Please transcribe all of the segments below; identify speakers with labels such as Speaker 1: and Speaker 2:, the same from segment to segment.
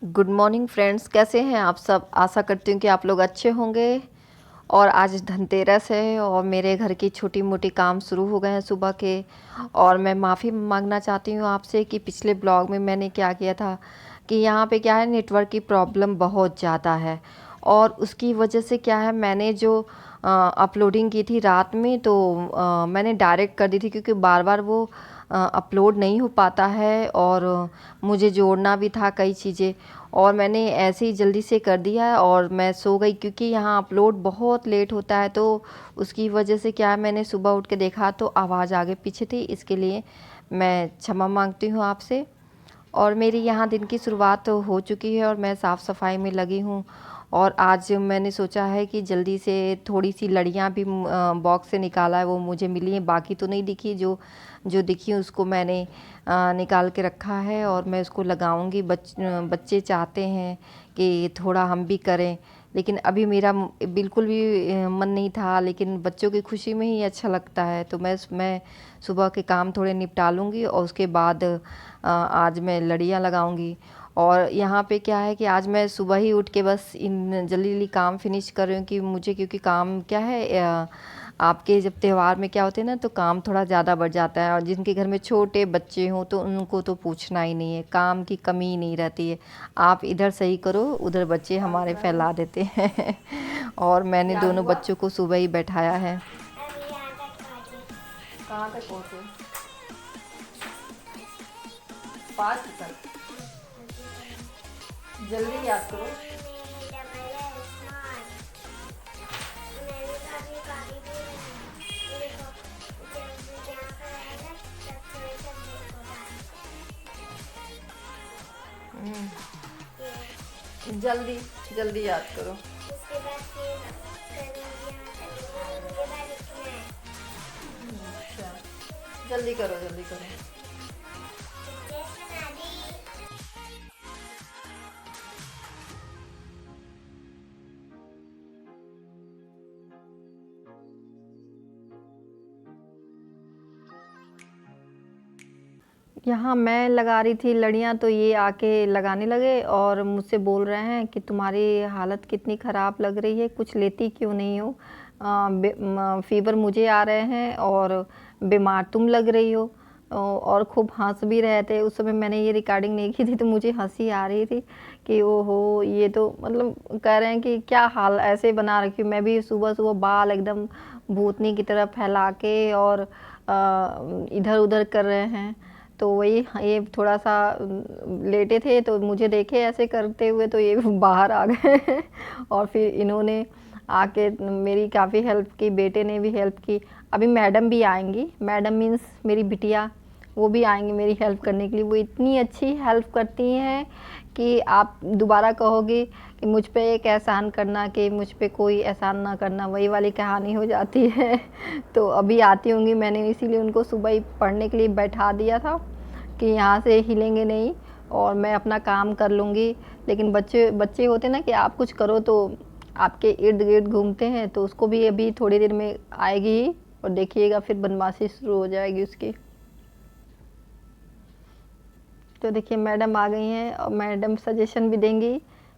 Speaker 1: Good morning friends, कैसे हैं आप सब। आशा करती हूँ कि आप लोग अच्छे होंगे। और आज धनतेरस है और मेरे घर की छोटी मोटी काम शुरू हो गए हैं सुबह के। और मैं माफ़ी मांगना चाहती हूँ आपसे कि पिछले ब्लॉग में मैंने क्या किया था कि यहाँ पे क्या है, नेटवर्क की प्रॉब्लम बहुत ज़्यादा है। और उसकी वजह से क्या है, मैंने जो अपलोडिंग की थी रात में तो मैंने डायरेक्ट कर दी थी, क्योंकि बार बार वो अपलोड नहीं हो पाता है। और मुझे जोड़ना भी था कई चीज़ें, और मैंने ऐसे ही जल्दी से कर दिया और मैं सो गई, क्योंकि यहाँ अपलोड बहुत लेट होता है। तो उसकी वजह से क्या है, मैंने सुबह उठ के देखा तो आवाज़ आगे पीछे थी, इसके लिए मैं क्षमा मांगती हूँ आपसे। और मेरी यहाँ दिन की शुरुआत हो चुकी है और मैं साफ़ सफाई में लगी हूँ। और आज मैंने सोचा है कि जल्दी से थोड़ी सी लड़ियाँ भी बॉक्स से निकाला है, वो मुझे मिली हैं, बाकी तो नहीं दिखी। जो जो दिखी उसको मैंने निकाल के रखा है और मैं उसको लगाऊंगी। बच्चे चाहते हैं कि थोड़ा हम भी करें, लेकिन अभी मेरा बिल्कुल भी मन नहीं था, लेकिन बच्चों की खुशी में ही अच्छा लगता है। तो मैं सुबह के काम थोड़े निपटा लूँगी और उसके बाद आज मैं लड़ियाँ लगाऊंगी। और यहाँ पे क्या है कि आज मैं सुबह ही उठ के बस इन जल्दी जल्दी काम फिनिश कर रही हूँ कि मुझे, क्योंकि काम क्या है, आपके जब त्यौहार में क्या होते हैं ना, तो काम थोड़ा ज़्यादा बढ़ जाता है। और जिनके घर में छोटे बच्चे हों तो उनको तो पूछना ही नहीं है, काम की कमी ही नहीं रहती है। आप इधर सही करो, उधर बच्चे हमारे फैला देते हैं। और मैंने दोनों बच्चों को सुबह ही बैठाया है। कहाँ तक पहुँचे? 5 तक। जल्दी याद करो। जल्दी जल्दी याद करो। अच्छा, जल्दी करो जल्दी करो। यहाँ मैं लगा रही थी लड़ियाँ, तो ये आके लगाने लगे और मुझसे बोल रहे हैं कि तुम्हारी हालत कितनी ख़राब लग रही है, कुछ लेती क्यों नहीं हो। फ़ीवर मुझे आ रहे हैं और बीमार तुम लग रही हो। और खूब हंस भी रहे थे। उस समय मैंने ये रिकॉर्डिंग नहीं की थी तो मुझे हंसी आ रही थी कि ओहो, ये तो मतलब कह रहे हैं कि क्या हाल ऐसे बना रखी हूँ। मैं भी सुबह सुबह बाल एकदम भूतनी की तरह फैला के और इधर उधर कर रहे हैं। तो वही ये थोड़ा सा लेटे थे तो मुझे देखे ऐसे करते हुए, तो ये बाहर आ गए। और फिर इन्होंने आके मेरी काफ़ी हेल्प की, बेटे ने भी हेल्प की। अभी मैडम भी आएंगी, मैडम मीन्स मेरी बिटिया, वो भी आएंगी मेरी हेल्प करने के लिए। वो इतनी अच्छी हेल्प करती हैं कि आप दोबारा कहोगे कि मुझ पे एक एहसान करना, कि मुझ पे कोई एहसान ना करना, वही वाली कहानी हो जाती है। तो अभी आती होंगी, मैंने इसीलिए उनको सुबह ही पढ़ने के लिए बैठा दिया था कि यहाँ से हिलेंगे नहीं और मैं अपना काम कर लूँगी। लेकिन बच्चे बच्चे होते ना कि आप कुछ करो तो आपके इर्द गिर्द घूमते हैं, तो उसको भी अभी थोड़ी देर में आएगी ही और देखिएगा फिर बदमाशी शुरू हो जाएगी उसकी। तो देखिए मैडम आ गई हैं और मैडम सजेशन भी देंगी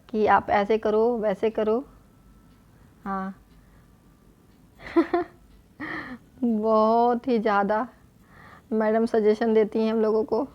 Speaker 1: कि आप ऐसे करो वैसे करो। हाँ। बहुत ही ज़्यादा मैडम सजेशन देती हैं हम लोगों को।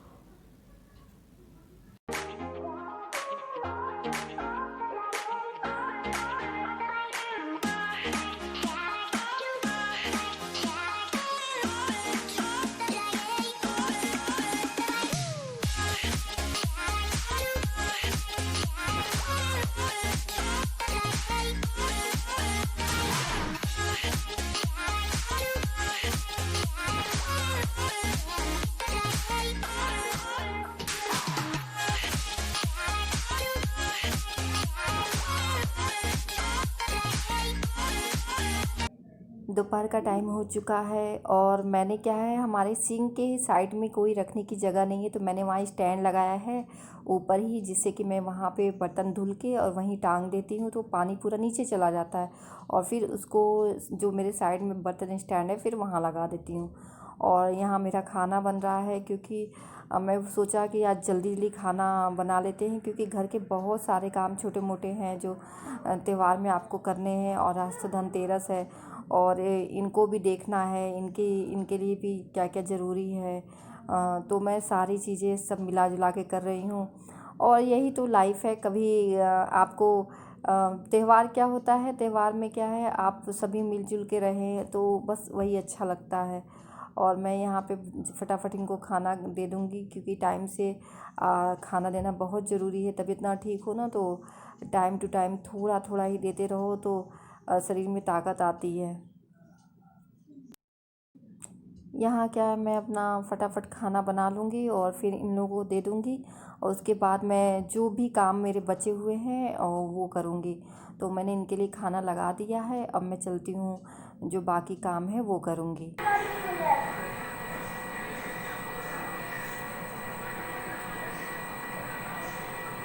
Speaker 1: दोपहर का टाइम हो चुका है और मैंने क्या है, हमारे सिंक के साइड में कोई रखने की जगह नहीं है, तो मैंने वहाँ स्टैंड लगाया है ऊपर ही, जिससे कि मैं वहाँ पे बर्तन धुल के और वहीं टांग देती हूँ, तो पानी पूरा नीचे चला जाता है। और फिर उसको जो मेरे साइड में बर्तन स्टैंड है फिर वहाँ लगा देती हूँ। और यहाँ मेरा खाना बन रहा है, क्योंकि मैं सोचा कि आज जल्दी जल्दी खाना बना लेते हैं, क्योंकि घर के बहुत सारे काम छोटे मोटे हैं जो त्यौहार में आपको करने हैं। और आज तो धनतेरस है और इनको भी देखना है, इनके लिए भी क्या क्या ज़रूरी है। तो मैं सारी चीज़ें सब मिला जुला के कर रही हूँ। और यही तो लाइफ है। कभी आपको त्यौहार क्या होता है, त्यौहार में क्या है, आप सभी मिलजुल के रहें तो बस वही अच्छा लगता है। और मैं यहाँ पे फटाफट इनको खाना दे दूँगी, क्योंकि टाइम से खाना देना बहुत ज़रूरी है। तबीयत ना ठीक हो ना तो टाइम टू टाइम थोड़ा थोड़ा ही देते रहो तो शरीर में ताकत आती है। यहाँ क्या है, मैं अपना फटाफट खाना बना लूँगी और फिर इन लोगों को दे दूँगी, और उसके बाद मैं जो भी काम मेरे बचे हुए हैं वो करूँगी। तो मैंने इनके लिए खाना लगा दिया है, अब मैं चलती हूँ, जो बाकी काम है वो करूँगी।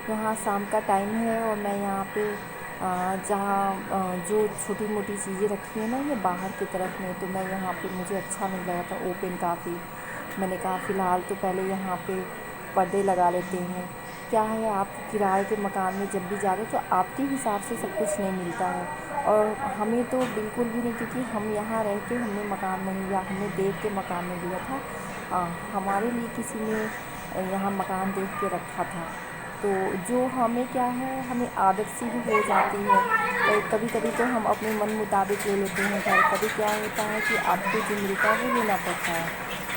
Speaker 1: यहाँ शाम का टाइम है और मैं यहाँ पे जहाँ जो छोटी मोटी चीज़ें रखी हैं ना, ये बाहर की तरफ में, तो मैं यहाँ पे मुझे अच्छा नहीं लगा था ओपन काफ़ी। मैंने कहा फ़िलहाल तो पहले यहाँ पे पर्दे लगा लेते हैं। क्या है, आप किराए के मकान में जब भी जा रहे हो तो आपके हिसाब से सब कुछ नहीं मिलता है, और हमें तो बिल्कुल भी नहीं, क्योंकि हम यहाँ रह के हमने मकान नहीं लिया, हमने देख के मकान नहीं लिया था। हमारे लिए किसी ने यहाँ मकान देख के रखा था। तो जो हमें क्या है, हमें आदत सी भी हो जाती है। तो कभी कभी तो हम अपने मन मुताबिक ले लेते हैं घर। कभी क्या होता है कि आपको जो मिलता है वो लेना पड़ता है।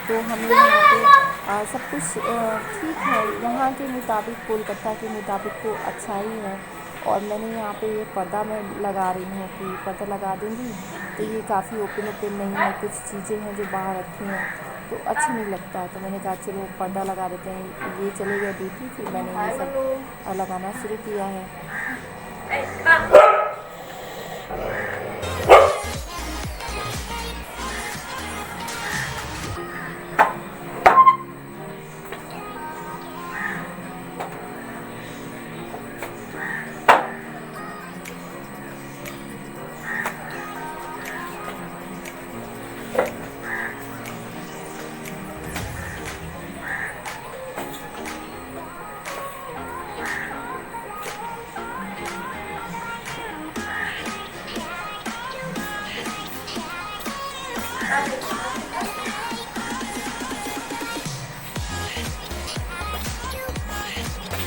Speaker 1: तो हमें यहाँ पे सब कुछ ठीक है, यहाँ के मुताबिक, कोलकाता के मुताबिक तो अच्छा ही है। और मैंने यहाँ पे ये पर्दा मैं लगा रही हूँ कि पर्दा लगा दूँगी तो ये काफ़ी ओपन ओपन नहीं है, कुछ चीज़ें हैं जो बाहर रखी हैं तो अच्छा नहीं लगता। तो मैंने कहा चलो पर्दा लगा देते हैं। ये चले गए ड्यूटी, फिर मैंने ये सब लगाना शुरू किया है।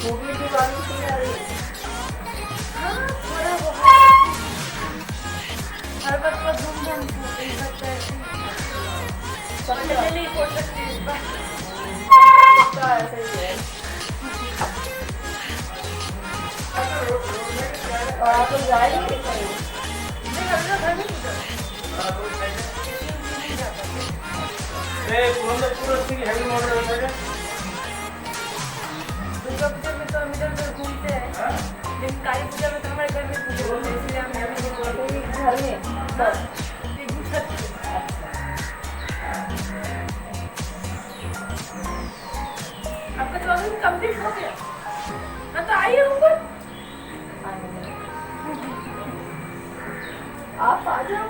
Speaker 1: मूवी दिवाली की तैयारी थोड़ा बहुत हर बात का धूमधाम से सकता है, नहीं हो सकती इस बार तो ऐसे ही है। और आप लोग जाएंगे घर में दुर्गा पूजा में तो हम इधर उधर घूमते हैं, लेकिन काली पूजा में तो हमारे घर में पूजा होती है, इसलिए हम यहाँ नहीं बोलते घर में बस छत पे। आपका 14 दिन कंप्लीट हो गया, हाँ तो आइए ऊपर, आप आ जाओ।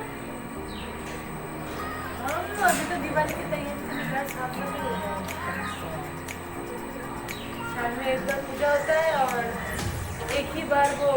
Speaker 1: हाँ अभी तो दिवाली की तैयारी से निकाल साफ सफाई हो जाएगी। साल में एक बार पूजा होता है और एक ही बार वो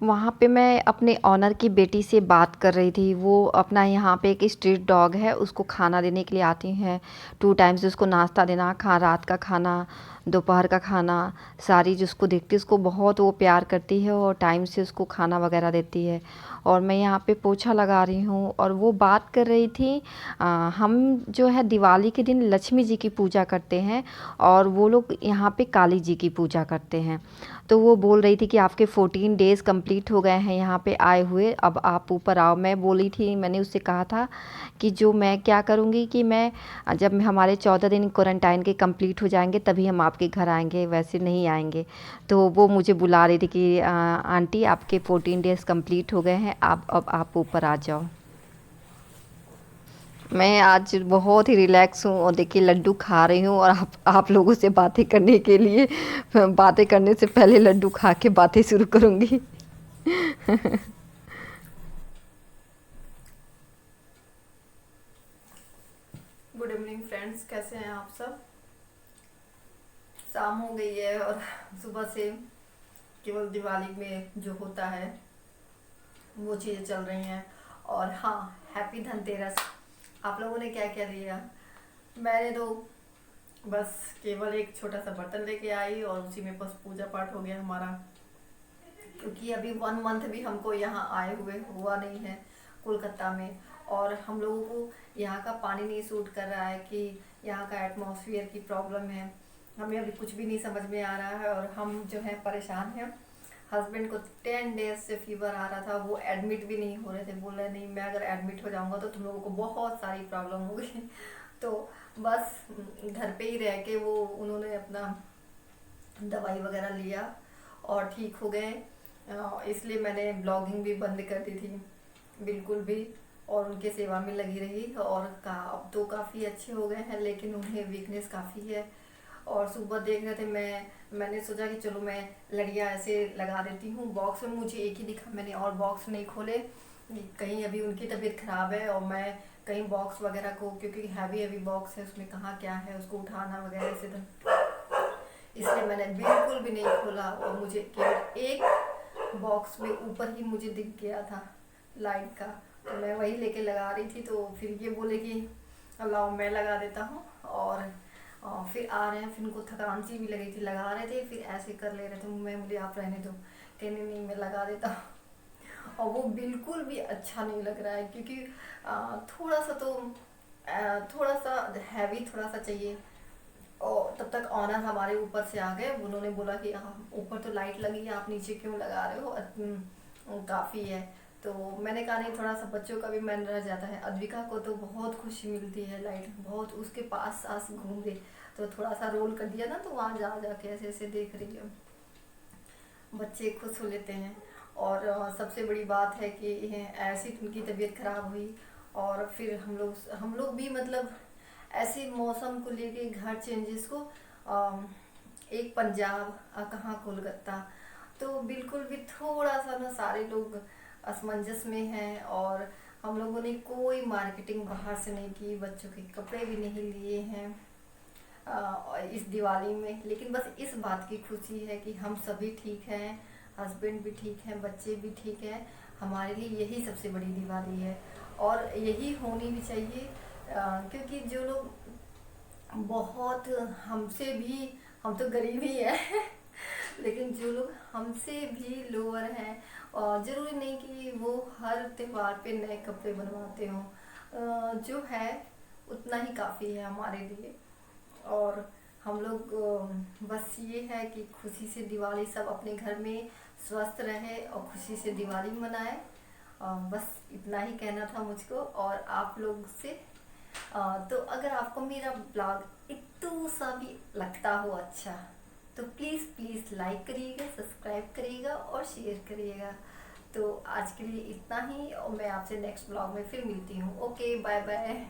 Speaker 2: वहाँ पे मैं अपने ऑनर की बेटी से बात कर रही थी। वो अपना यहाँ पे एक स्ट्रीट डॉग है, उसको खाना देने के लिए आती हैं। 2 टाइम्स उसको नाश्ता देना, रात का खाना, दोपहर का खाना, सारी जिसको देखती है उसको बहुत वो प्यार करती है और टाइम से उसको खाना वगैरह देती है। और मैं यहाँ पे पोछा लगा रही हूँ और वो बात कर रही थी हम जो है दिवाली के दिन लक्ष्मी जी की पूजा करते हैं और वो लोग यहाँ पे काली जी की पूजा करते हैं। तो वो बोल रही थी कि आपके 14 डेज़ कंप्लीट हो गए हैं यहाँ पे आए हुए, अब आप ऊपर आओ। मैं बोली थी, मैंने उससे कहा था कि जो मैं क्या करूँगी कि मैं जब हमारे 14 दिन क्वारंटाइन के कंप्लीट हो जाएंगे तभी हम आपके घर आएंगे, वैसे नहीं आएंगे। तो वो मुझे बुला रही थी कि आंटी आपके 14 डेज़ कंप्लीट हो गए हैं, अब आप ऊपर आ जाओ। मैं आज बहुत ही रिलैक्स हूँ और देखिए लड्डू खा रही हूँ और आप लोगों से बातें करने के लिए, बातें करने से पहले लड्डू खा के बातें शुरू करूँगी।
Speaker 1: फ्रेंड्स, कैसे हैं आप सब। शाम हो गई है और सुबह से केवल दिवाली में जो होता है वो चीज़ें चल रही हैं। और हाँ, हैप्पी धनतेरस। आप लोगों ने क्या क्या लिया। मैंने तो बस केवल एक छोटा सा बर्तन लेके आई और उसी में बस पूजा पाठ हो गया हमारा, क्योंकि अभी 1 मंथ भी हमको यहाँ आए हुए हुआ नहीं है कोलकाता में। और हम लोगों को यहाँ का पानी नहीं सूट कर रहा है कि यहाँ का एटमॉस्फेयर की प्रॉब्लम है। हमें अभी कुछ भी नहीं समझ में आ रहा है और हम जो है परेशान हैं। हस्बैंड को 10 डेज से फीवर आ रहा था, वो एडमिट भी नहीं हो रहे थे। बोल रहे नहीं, मैं अगर एडमिट हो जाऊँगा तो तुम लोगों को बहुत सारी प्रॉब्लम होगी। तो बस घर पे ही रह के वो उन्होंने अपना दवाई वगैरह लिया और ठीक हो गए। इसलिए मैंने ब्लॉगिंग भी बंद कर दी थी बिल्कुल भी, और उनके सेवा में लगी रही। और अब तो काफ़ी अच्छे हो गए हैं, लेकिन उन्हें वीकनेस काफ़ी है। और सुबह देख रहे थे, मैंने सोचा कि चलो मैं लड़ियाँ ऐसे लगा देती हूँ। बॉक्स में मुझे एक ही दिखा, मैंने और बॉक्स नहीं खोले। कहीं अभी उनकी तबीयत ख़राब है और मैं कहीं बॉक्स वगैरह को, क्योंकि हैवी हैवी बॉक्स है, उसमें कहाँ क्या है उसको उठाना वगैरह से, तो इसलिए मैंने बिल्कुल भी नहीं खोला। और मुझे केवल एक बॉक्स में ऊपर ही मुझे दिख गया था लाइट का, तो मैं वही लेके लगा रही थी। तो फिर ये बोले कि अल्लाह मैं लगा देता हूँ। और फिर आ रहे हैं, फिर उनको थकान सी भी लगी थी, लगा रहे थे, फिर ऐसे कर ले रहे थे, मैं बोले आप रहने दो, कहने नहीं मैं लगा देता हूँ। और वो बिल्कुल भी अच्छा नहीं लग रहा है, क्योंकि थोड़ा सा तो थोड़ा सा हैवी थोड़ा सा चाहिए। और तब तक ऑनर हमारे ऊपर से आ गए। उन्होंने बोला कि ऊपर तो लाइट लगी है, आप नीचे क्यों लगा रहे हो, काफ़ी है। तो मैंने कहा नहीं, थोड़ा सा बच्चों का भी मन रह जाता है। अद्विका को तो बहुत खुशी मिलती है लाइट, बहुत उसके पास आस घूम रही, तो थोड़ा सा रोल कर दिया ना, तो वहाँ जा के ऐसे ऐसे देख रही है। बच्चे खुश हो लेते हैं। और सबसे बड़ी बात है कि ऐसी उनकी तबीयत खराब हुई और फिर हम लोग भी मतलब ऐसे मौसम को लेके घर चेंजेस को, एक पंजाब कहाँ कोलकाता, तो बिल्कुल भी थोड़ा सा ना सारे लोग असमंजस में हैं। और हम लोगों ने कोई मार्केटिंग बाहर से नहीं की, बच्चों के कपड़े भी नहीं लिए हैं इस दिवाली में। लेकिन बस इस बात की खुशी है कि हम सभी ठीक हैं, हस्बैंड भी ठीक हैं, बच्चे भी ठीक हैं। हमारे लिए यही सबसे बड़ी दिवाली है और यही होनी भी चाहिए। क्योंकि जो लोग बहुत हमसे भी, हम तो गरीब ही हैं लेकिन जो लोग हमसे भी लोअर हैं, और ज़रूरी नहीं कि वो हर त्योहार पे नए कपड़े बनवाते हों, जो है उतना ही काफ़ी है हमारे लिए। और हम लोग बस ये है कि खुशी से दिवाली सब अपने घर में स्वस्थ रहे और खुशी से दिवाली मनाए। बस इतना ही कहना था मुझको और आप लोग से। तो अगर आपको मेरा ब्लॉग इतना सा भी लगता हो अच्छा, तो प्लीज़ प्लीज़ लाइक करिएगा, सब्सक्राइब करिएगा और शेयर करिएगा। तो आज के लिए इतना ही, और मैं आपसे नेक्स्ट ब्लॉग में फिर मिलती हूँ। Okay, bye bye.